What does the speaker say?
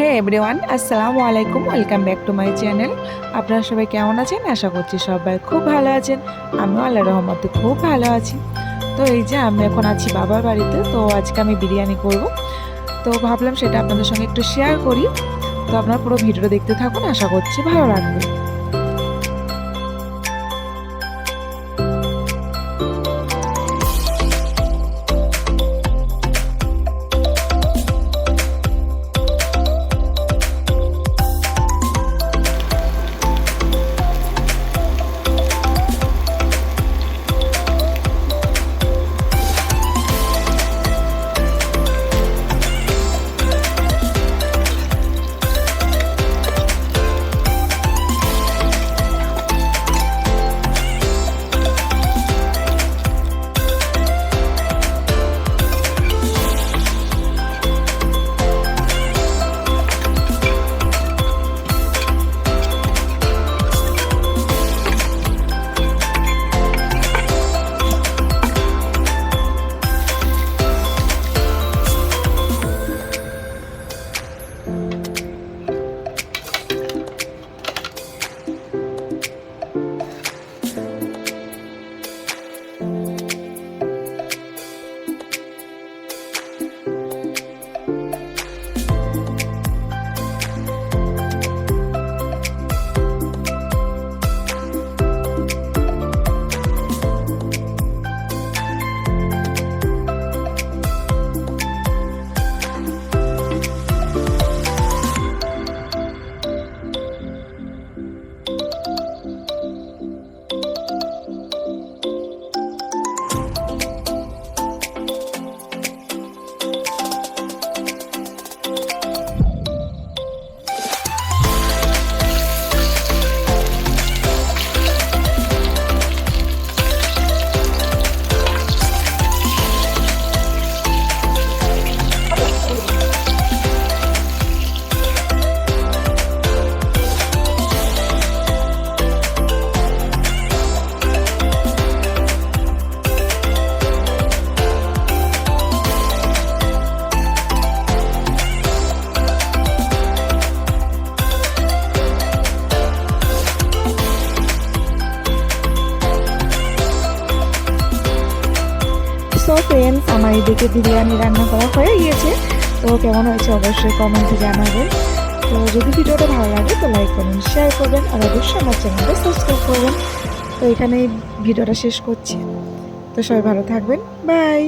হে everyone, আসসালামু আলাইকুম। Welcome back to my channel. আপনারা সবাই কেমন আছেন? আশা করছি সবাই খুব ভালো আছেন। আমিও আল্লাহর রহমতে খুব ভালো আছি। তো এই যে আমি এখন আছি বাবার বাড়িতে। তো আজকে আমি বিরিয়ানি করব। তো ভাবলাম সেটা আপনাদের সঙ্গে একটু শেয়ার করি। তো আপনারা পুরো ভিডিওটা দেখতে থাকুন, আশা করছি ভালো লাগবে। সো ফ্রেন্ডস, আমার এদিকে বিরিয়ানি রান্না করা হয়ে গিয়েছে। তো কেমন হয়েছে অবশ্যই কমেন্টে জানাবেন। তো যদি ভিডিওটা ভালো লাগে তো লাইক করবেন, শেয়ার করবেন, আর অবশ্যই আমার চ্যানেলটা সাবস্ক্রাইব করবেন। তো এখানেই ভিডিওটা শেষ করছি। তো সবাই ভালো থাকবেন, বাই।